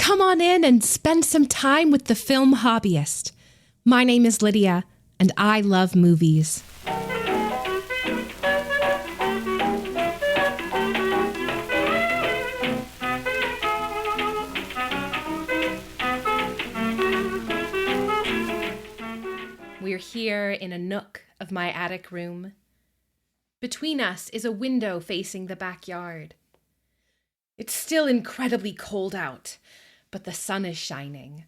come on in and spend some time with the film hobbyist. My name is Lydia, and I love movies. We're here in a nook of my attic room. Between us is a window facing the backyard. It's still incredibly cold out, but the sun is shining.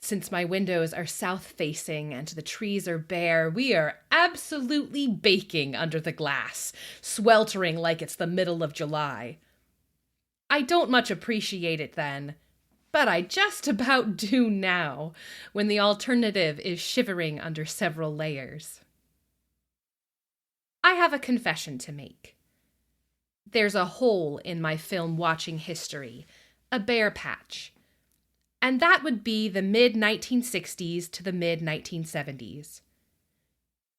Since my windows are south-facing and the trees are bare, we are absolutely baking under the glass, sweltering like it's the middle of July. I don't much appreciate it then, but I just about do now, when the alternative is shivering under several layers. I have a confession to make. There's a hole in my film watching history, a bare patch. And that would be the mid-1960s to the mid-1970s.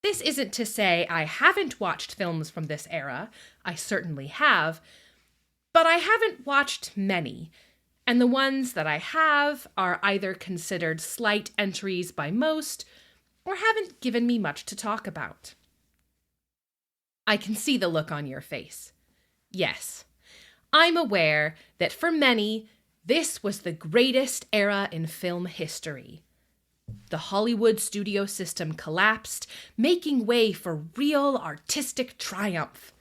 This isn't to say I haven't watched films from this era, I certainly have, but I haven't watched many, and the ones that I have are either considered slight entries by most, or haven't given me much to talk about. I can see the look on your face. Yes, I'm aware that for many, this was the greatest era in film history. The Hollywood studio system collapsed, making way for real artistic triumph.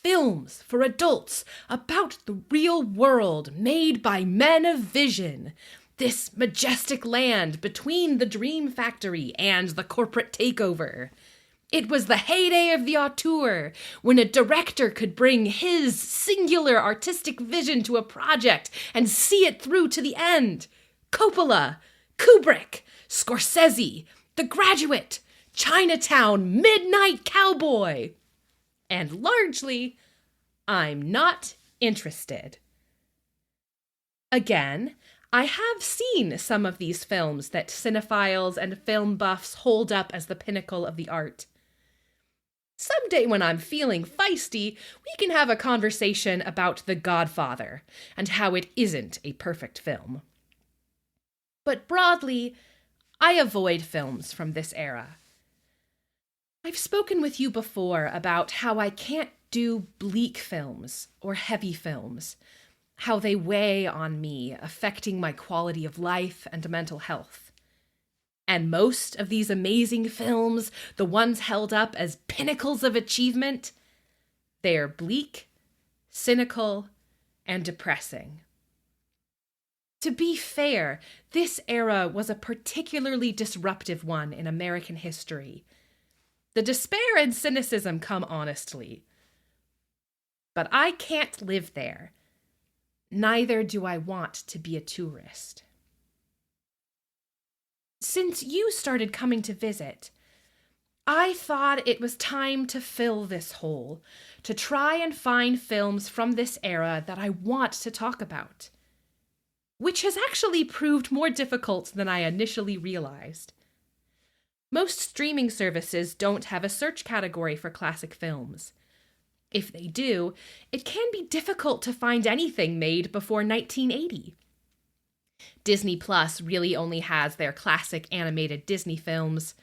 Films for adults about the real world made by men of vision. This majestic land between the dream factory and the corporate takeover. It was the heyday of the auteur, when a director could bring his singular artistic vision to a project and see it through to the end. Coppola, Kubrick, Scorsese, The Graduate, Chinatown, Midnight Cowboy. And largely, I'm not interested. Again, I have seen some of these films that cinephiles and film buffs hold up as the pinnacle of the art. Someday when I'm feeling feisty, we can have a conversation about The Godfather and how it isn't a perfect film. But broadly, I avoid films from this era. I've spoken with you before about how I can't do bleak films or heavy films, how they weigh on me, affecting my quality of life and mental health. And most of these amazing films, the ones held up as pinnacles of achievement, they're bleak, cynical, and depressing. To be fair, this era was a particularly disruptive one in American history. The despair and cynicism come honestly. But I can't live there. Neither do I want to be a tourist. Since you started coming to visit, I thought it was time to fill this hole, to try and find films from this era that I want to talk about, which has actually proved more difficult than I initially realized. Most streaming services don't have a search category for classic films. If they do, it can be difficult to find anything made before 1980. Disney Plus really only has their classic animated Disney films.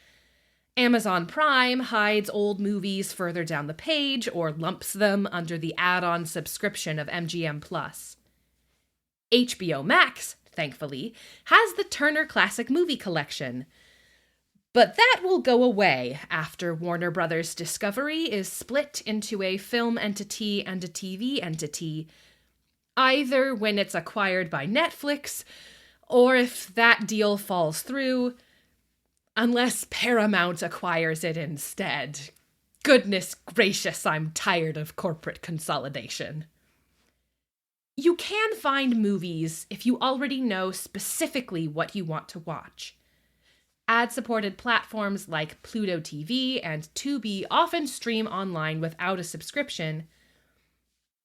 Amazon Prime hides old movies further down the page or lumps them under the add-on subscription of MGM Plus. HBO Max, thankfully, has the Turner Classic Movie Collection. But that will go away after Warner Brothers Discovery is split into a film entity and a TV entity, either when it's acquired by Netflix, or if that deal falls through, unless Paramount acquires it instead. Goodness gracious, I'm tired of corporate consolidation. You can find movies if you already know specifically what you want to watch. Ad-supported platforms like Pluto TV and Tubi often stream online without a subscription,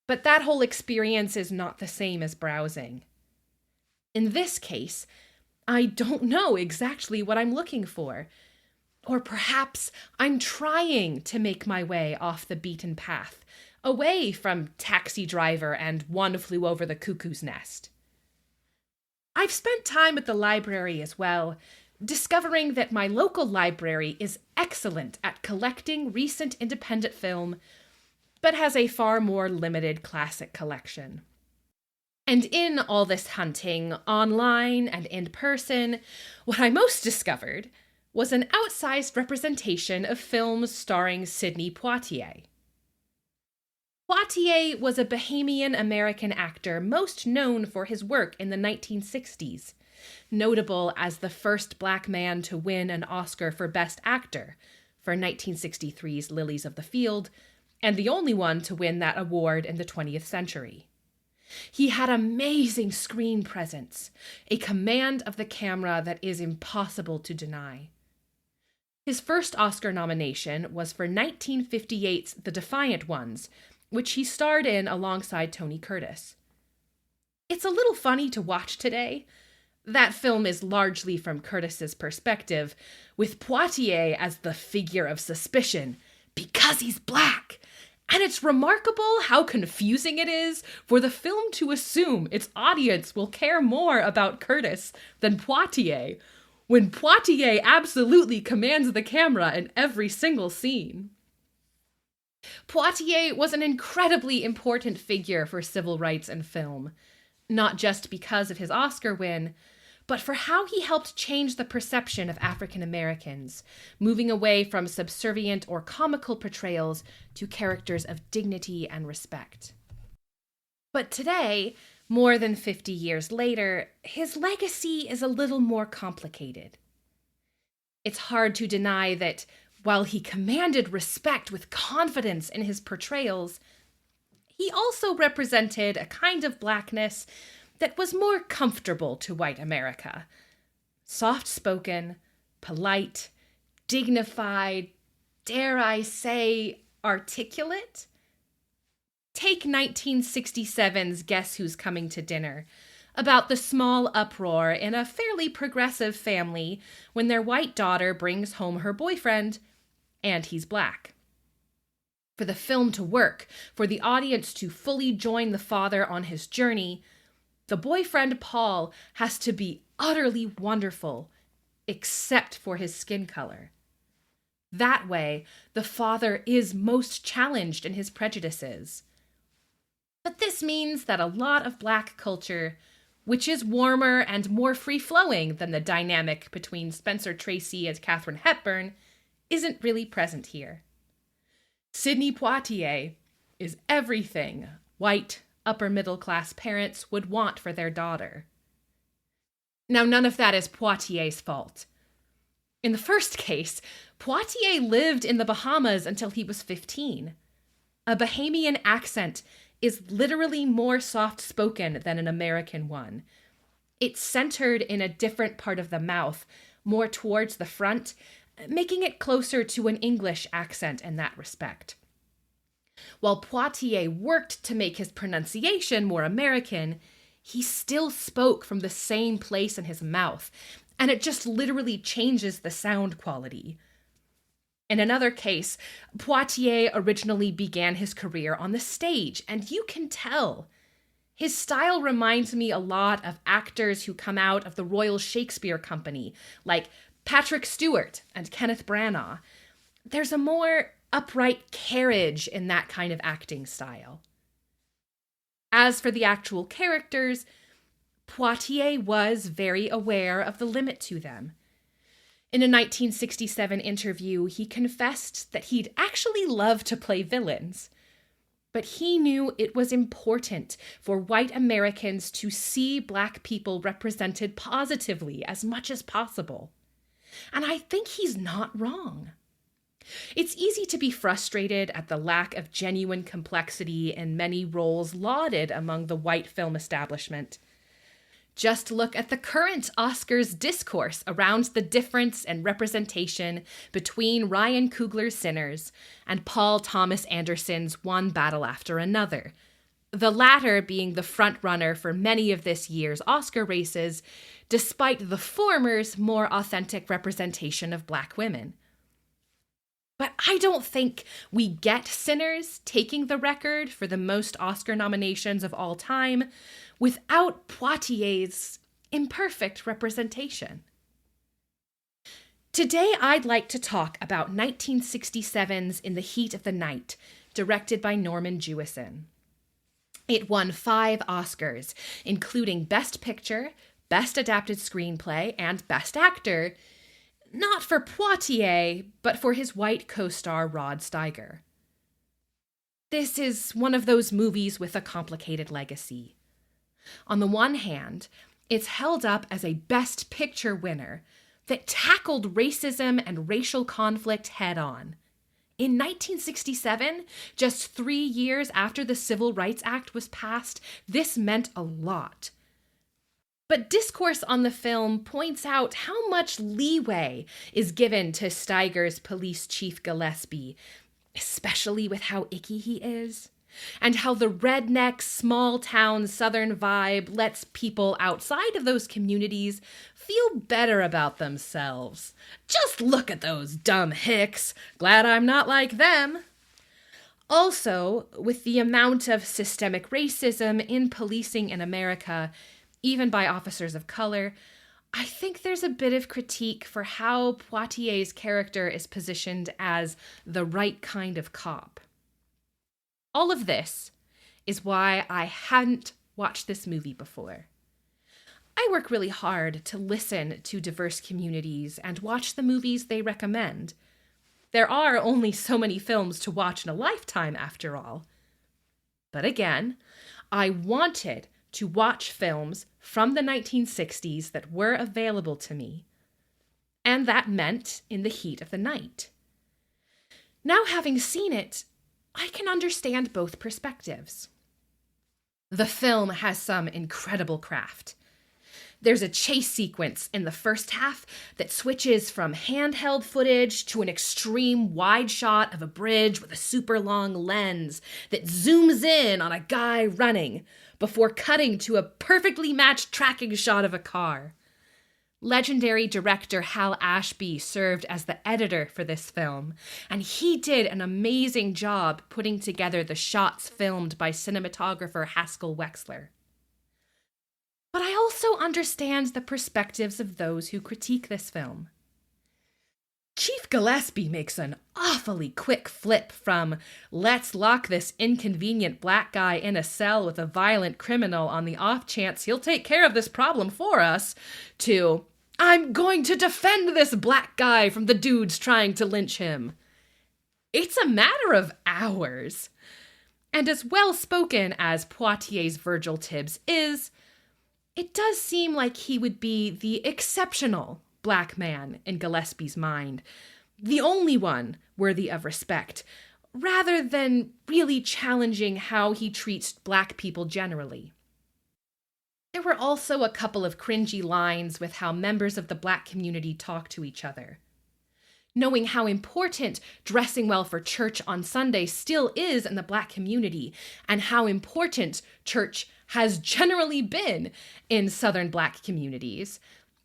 but that whole experience is not the same as browsing. In this case, I don't know exactly what I'm looking for. Or perhaps I'm trying to make my way off the beaten path, away from Taxi Driver and One Flew Over the Cuckoo's Nest. I've spent time at the library as well, discovering that my local library is excellent at collecting recent independent film, but has a far more limited classic collection. And in all this hunting, online and in person, what I most discovered was an outsized representation of films starring Sidney Poitier. Poitier was a Bahamian American actor most known for his work in the 1960s, notable as the first black man to win an Oscar for Best Actor for 1963's Lilies of the Field, and the only one to win that award in the 20th century. He had amazing screen presence, a command of the camera that is impossible to deny. His first Oscar nomination was for 1958's The Defiant Ones, which he starred in alongside Tony Curtis. It's a little funny to watch today. That film is largely from Curtis's perspective, with Poitier as the figure of suspicion, because he's black. And it's remarkable how confusing it is for the film to assume its audience will care more about Curtis than Poitier, when Poitier absolutely commands the camera in every single scene. Poitier was an incredibly important figure for civil rights and film, not just because of his Oscar win, but for how he helped change the perception of African Americans, moving away from subservient or comical portrayals to characters of dignity and respect. But today, more than 50 years later, his legacy is a little more complicated. It's hard to deny that while he commanded respect with confidence in his portrayals, he also represented a kind of blackness that was more comfortable to white America. Soft-spoken, polite, dignified, dare I say, articulate? Take 1967's Guess Who's Coming to Dinner, about the small uproar in a fairly progressive family when their white daughter brings home her boyfriend, and he's black. For the film to work, for the audience to fully join the father on his journey, the boyfriend, Paul, has to be utterly wonderful, except for his skin color. That way, the father is most challenged in his prejudices. But this means that a lot of black culture, which is warmer and more free-flowing than the dynamic between Spencer Tracy and Katharine Hepburn, isn't really present here. Sidney Poitier is everything white, upper-middle-class parents would want for their daughter. Now, none of that is Poitier's fault. In the first case, Poitier lived in the Bahamas until he was 15. A Bahamian accent is literally more soft-spoken than an American one. It's centered in a different part of the mouth, more towards the front, making it closer to an English accent in that respect. While Poitier worked to make his pronunciation more American, he still spoke from the same place in his mouth, and it just literally changes the sound quality. In another case, Poitier originally began his career on the stage, and you can tell. His style reminds me a lot of actors who come out of the Royal Shakespeare Company, like Patrick Stewart and Kenneth Branagh. There's a more upright carriage in that kind of acting style. As for the actual characters, Poitier was very aware of the limit to them. In a 1967 interview, he confessed that he'd actually love to play villains, but he knew it was important for white Americans to see black people represented positively as much as possible. And I think he's not wrong. It's easy to be frustrated at the lack of genuine complexity in many roles lauded among the white film establishment. Just look at the current Oscars discourse around the difference in representation between Ryan Coogler's Sinners and Paul Thomas Anderson's One Battle After Another, the latter being the frontrunner for many of this year's Oscar races, despite the former's more authentic representation of black women. But I don't think we get Sinners taking the record for the most Oscar nominations of all time without Poitier's imperfect representation. Today, I'd like to talk about 1967's In the Heat of the Night, directed by Norman Jewison. It won 5 Oscars, including Best Picture, Best Adapted Screenplay, and Best Actor, not for Poitier, but for his white co-star Rod Steiger. This is one of those movies with a complicated legacy. On the one hand, it's held up as a Best Picture winner that tackled racism and racial conflict head-on. In 1967, just 3 years after the Civil Rights Act was passed, this meant a lot. But discourse on the film points out how much leeway is given to Steiger's police chief Gillespie, especially with how icky he is, and how the redneck, small-town Southern vibe lets people outside of those communities feel better about themselves. Just look at those dumb hicks. Glad I'm not like them. Also, with the amount of systemic racism in policing in America, even by officers of color, I think there's a bit of critique for how Poitier's character is positioned as the right kind of cop. All of this is why I hadn't watched this movie before. I work really hard to listen to diverse communities and watch the movies they recommend. There are only so many films to watch in a lifetime, after all. But again, I wanted to watch films from the 1960s that were available to me, and that meant In the Heat of the Night. Now, having seen it, I can understand both perspectives. The film has some incredible craft. There's a chase sequence in the first half that switches from handheld footage to an extreme wide shot of a bridge with a super long lens that zooms in on a guy running before cutting to a perfectly matched tracking shot of a car. Legendary director Hal Ashby served as the editor for this film, and he did an amazing job putting together the shots filmed by cinematographer Haskell Wexler. But I also understand the perspectives of those who critique this film. Chief Gillespie makes an awfully quick flip from, let's lock this inconvenient black guy in a cell with a violent criminal on the off chance he'll take care of this problem for us, to, I'm going to defend this black guy from the dudes trying to lynch him. It's a matter of hours. And as well-spoken as Poitier's Virgil Tibbs is, it does seem like he would be the exceptional black man in Gillespie's mind, the only one worthy of respect, rather than really challenging how he treats black people generally. There were also a couple of cringy lines with how members of the black community talk to each other. Knowing how important dressing well for church on Sunday still is in the black community, and how important church has generally been in Southern black communities,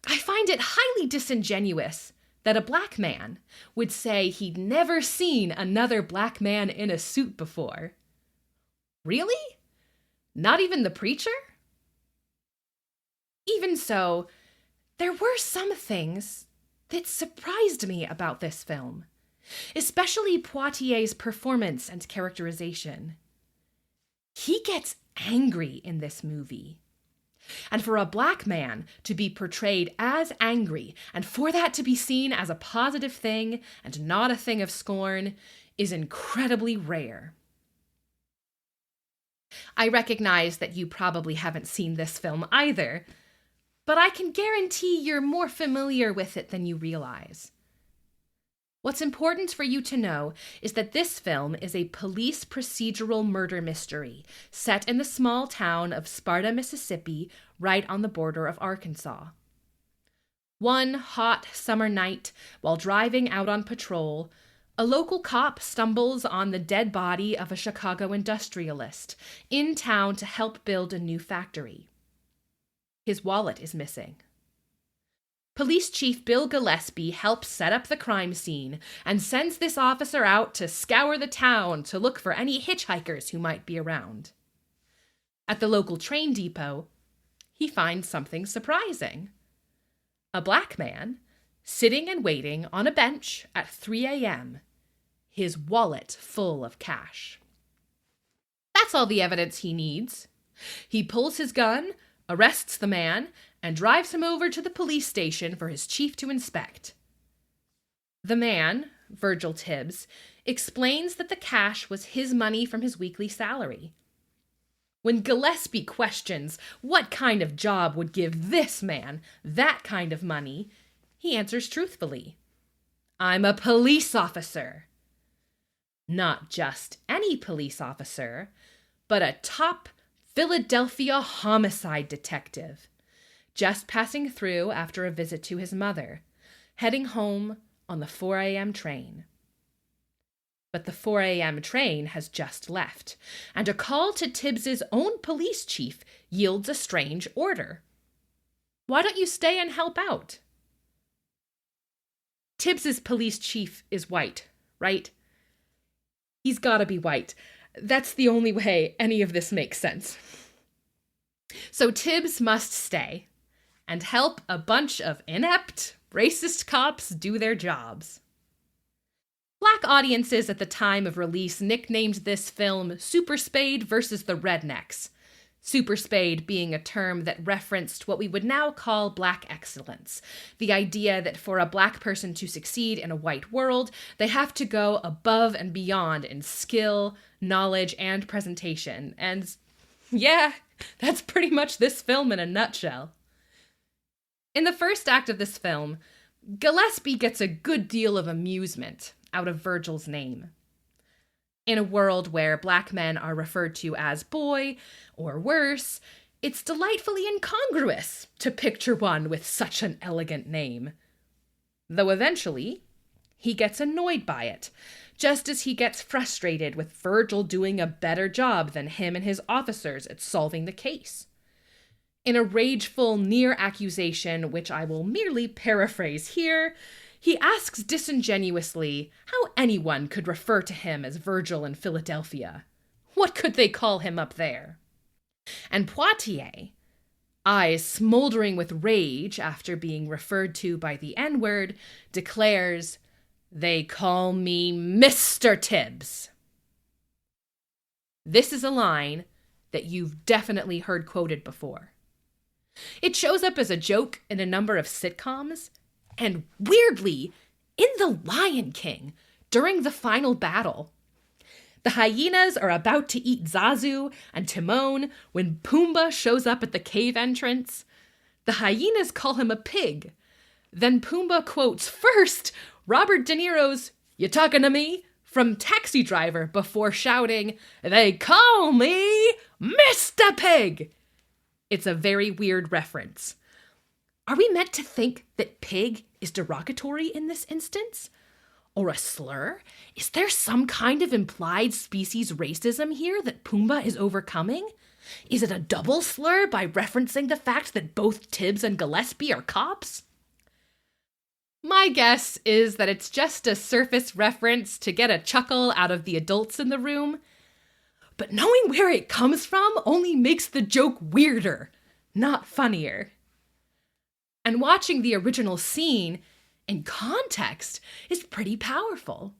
I find it highly disingenuous that a black man would say he'd never seen another black man in a suit before. Really? Not even the preacher? Even so, there were some things that surprised me about this film, especially Poitier's performance and characterization. He gets angry in this movie. And for a black man to be portrayed as angry, and for that to be seen as a positive thing and not a thing of scorn, is incredibly rare. I recognize that you probably haven't seen this film either, but I can guarantee you're more familiar with it than you realize. What's important for you to know is that this film is a police procedural murder mystery set in the small town of Sparta, Mississippi, right on the border of Arkansas. One hot summer night, while driving out on patrol, a local cop stumbles on the dead body of a Chicago industrialist in town to help build a new factory. His wallet is missing. Police Chief Bill Gillespie helps set up the crime scene and sends this officer out to scour the town to look for any hitchhikers who might be around. At the local train depot, he finds something surprising. A black man sitting and waiting on a bench at 3 a.m., his wallet full of cash. That's all the evidence he needs. He pulls his gun, arrests the man, and drives him over to the police station for his chief to inspect. The man, Virgil Tibbs, explains that the cash was his money from his weekly salary. When Gillespie questions what kind of job would give this man that kind of money, he answers truthfully, "I'm a police officer." Not just any police officer, but a top Philadelphia homicide detective, just passing through after a visit to his mother, heading home on the 4 a.m. train. But the 4 a.m. train has just left, and a call to Tibbs's own police chief yields a strange order. "Why don't you stay and help out?" Tibbs's police chief is white, right? He's gotta be white. That's the only way any of this makes sense. So Tibbs must stay and help a bunch of inept, racist cops do their jobs. Black audiences at the time of release nicknamed this film Super Spade versus the Rednecks, Super Spade being a term that referenced what we would now call black excellence, the idea that for a black person to succeed in a white world, they have to go above and beyond in skill, knowledge, and presentation. And yeah, that's pretty much this film in a nutshell. In the first act of this film, Gillespie gets a good deal of amusement out of Virgil's name. In a world where black men are referred to as boy, or worse, it's delightfully incongruous to picture one with such an elegant name. Though eventually, he gets annoyed by it, just as he gets frustrated with Virgil doing a better job than him and his officers at solving the case. In a rageful near accusation, which I will merely paraphrase here, he asks disingenuously how anyone could refer to him as Virgil in Philadelphia. What could they call him up there? And Poitier, eyes smoldering with rage after being referred to by the N-word, declares, "They call me Mr. Tibbs." This is a line that you've definitely heard quoted before. It shows up as a joke in a number of sitcoms, and weirdly, in The Lion King, during the final battle. The hyenas are about to eat Zazu and Timon when Pumbaa shows up at the cave entrance. The hyenas call him a pig. Then Pumbaa quotes first Robert De Niro's "You talking to me?" from Taxi Driver before shouting, "They call me Mr. Pig." It's a very weird reference. Are we meant to think that pig is derogatory in this instance? Or a slur? Is there some kind of implied species racism here that Pumbaa is overcoming? Is it a double slur by referencing the fact that both Tibbs and Gillespie are cops? My guess is that it's just a surface reference to get a chuckle out of the adults in the room. But knowing where it comes from only makes the joke weirder, not funnier. And watching the original scene in context is pretty powerful.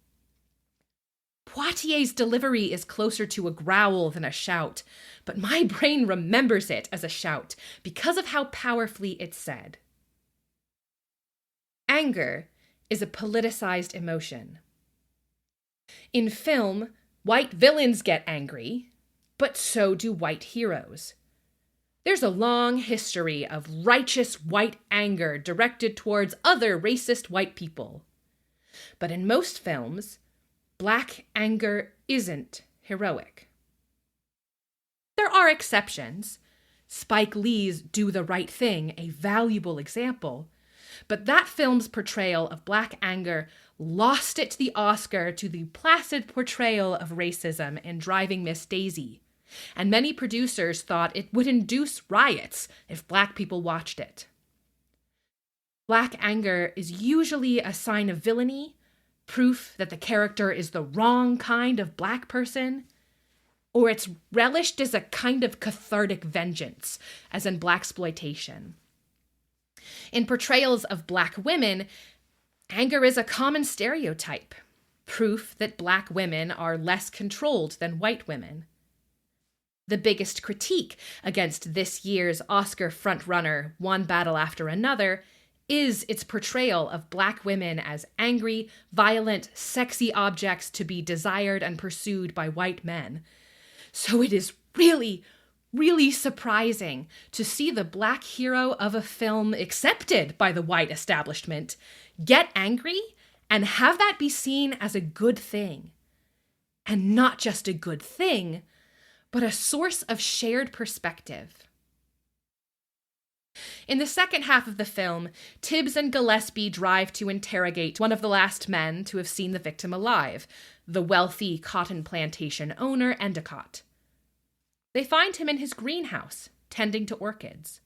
Poitier's delivery is closer to a growl than a shout, but my brain remembers it as a shout because of how powerfully it's said. Anger is a politicized emotion. In film, white villains get angry, but so do white heroes. There's a long history of righteous white anger directed towards other racist white people. But in most films, black anger isn't heroic. There are exceptions. Spike Lee's Do the Right Thing, a valuable example. But that film's portrayal of black anger lost it the Oscar to the placid portrayal of racism in Driving Miss Daisy. And many producers thought it would induce riots if black people watched it. Black anger is usually a sign of villainy, proof that the character is the wrong kind of black person. or it's relished as a kind of cathartic vengeance, as in blaxploitation. In portrayals of Black women, anger is a common stereotype, proof that Black women are less controlled than white women. The biggest critique against this year's Oscar frontrunner, One Battle After Another, is its portrayal of Black women as angry, violent, sexy objects to be desired and pursued by white men. So it is really, really surprising to see the Black hero of a film accepted by the white establishment get angry and have that be seen as a good thing. And not just a good thing, but a source of shared perspective. In the second half of the film, Tibbs and Gillespie drive to interrogate one of the last men to have seen the victim alive, the wealthy cotton plantation owner Endicott. They find him in his greenhouse, tending to orchids.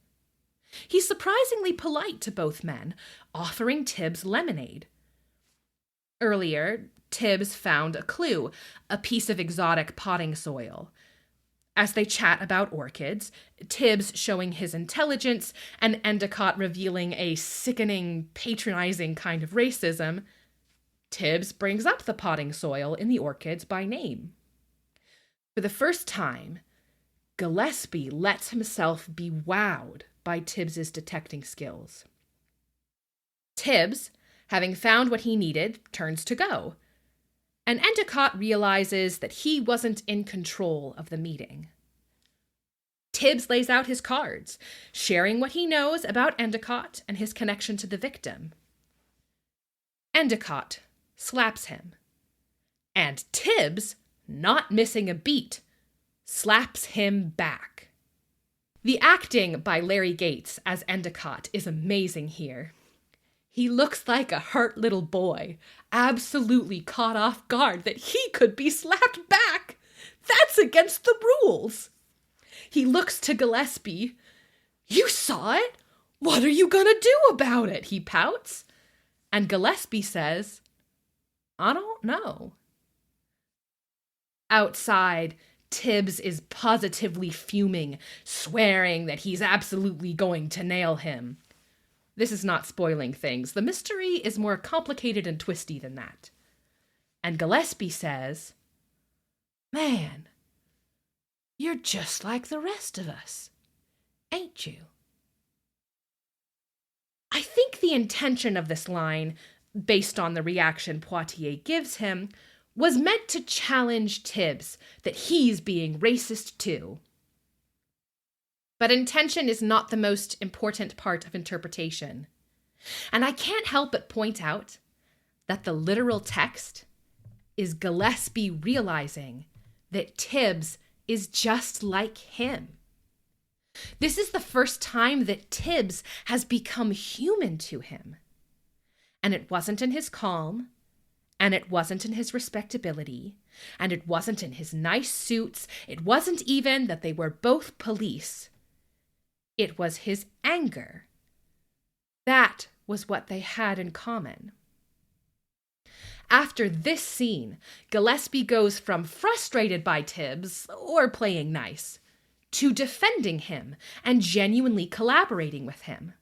He's surprisingly polite to both men, offering Tibbs lemonade. Earlier, Tibbs found a clue, a piece of exotic potting soil. As they chat about orchids, Tibbs showing his intelligence and Endicott revealing a sickening, patronizing kind of racism, Tibbs brings up the potting soil in the orchids by name. For the first time, Gillespie lets himself be wowed by Tibbs's detecting skills. Tibbs, having found what he needed, turns to go, and Endicott realizes that he wasn't in control of the meeting. Tibbs lays out his cards, sharing what he knows about Endicott and his connection to the victim. Endicott slaps him, and Tibbs, not missing a beat, slaps him back. The acting by Larry Gates as Endicott is amazing here. He looks like a hurt little boy, absolutely caught off guard that he could be slapped back. That's against the rules. He looks to Gillespie. You saw it? What are you gonna do about it? He pouts. And Gillespie says, I don't know. Outside, Tibbs is positively fuming, swearing that he's absolutely going to nail him. This is not spoiling things. The mystery is more complicated and twisty than that. And Gillespie says, Man, you're just like the rest of us, ain't you? I think the intention of this line, based on the reaction Poitier gives him, was meant to challenge Tibbs that he's being racist too. But intention is not the most important part of interpretation. And I can't help but point out that the literal text is Gillespie realizing that Tibbs is just like him. This is the first time that Tibbs has become human to him. And it wasn't in his calm, and it wasn't in his respectability, and it wasn't in his nice suits, it wasn't even that they were both police. It was his anger. That was what they had in common. After this scene, Gillespie goes from frustrated by Tibbs, or playing nice, to defending him and genuinely collaborating with him.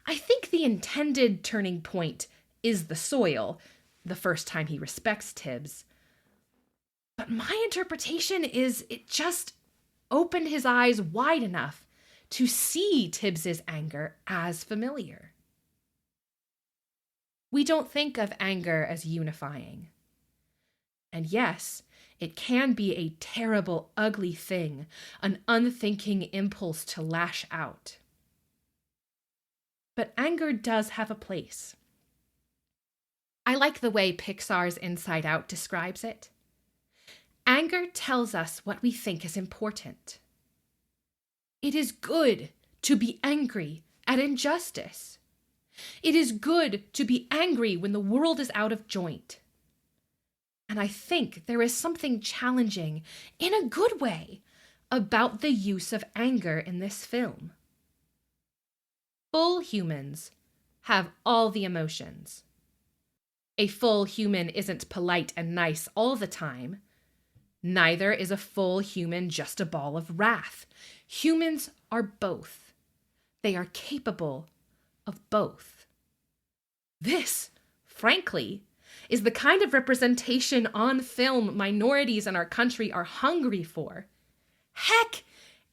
I think the intended turning point is the soil, the first time he respects Tibbs. But my interpretation is it just opened his eyes wide enough to see Tibbs's anger as familiar. We don't think of anger as unifying. And yes, it can be a terrible, ugly thing, an unthinking impulse to lash out. But anger does have a place. I like the way Pixar's Inside Out describes it. Anger tells us what we think is important. It is good to be angry at injustice. It is good to be angry when the world is out of joint. And I think there is something challenging, in a good way, about the use of anger in this film. Full humans have all the emotions. A full human isn't polite and nice all the time, Neither is a full human just a ball of wrath. Humans are both. They are capable of both. This, frankly, is the kind of representation on film minorities in our country are hungry for. Heck,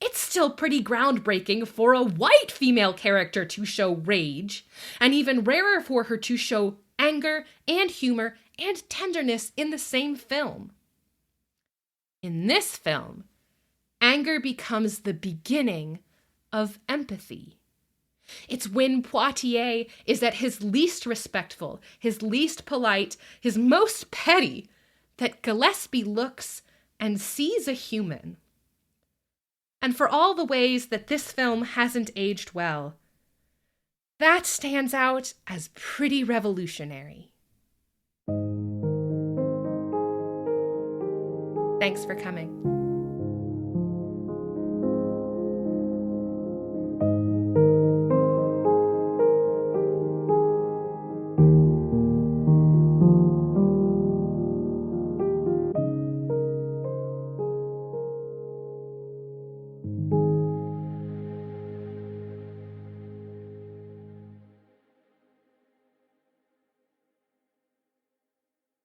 it's still pretty groundbreaking for a white female character to show rage, and even rarer for her to show anger and humor and tenderness in the same film. In this film, anger becomes the beginning of empathy. It's when Poitier is at his least respectful, his least polite, his most petty, that Gillespie looks and sees a human. And for all the ways that this film hasn't aged well, that stands out as pretty revolutionary. Thanks for coming.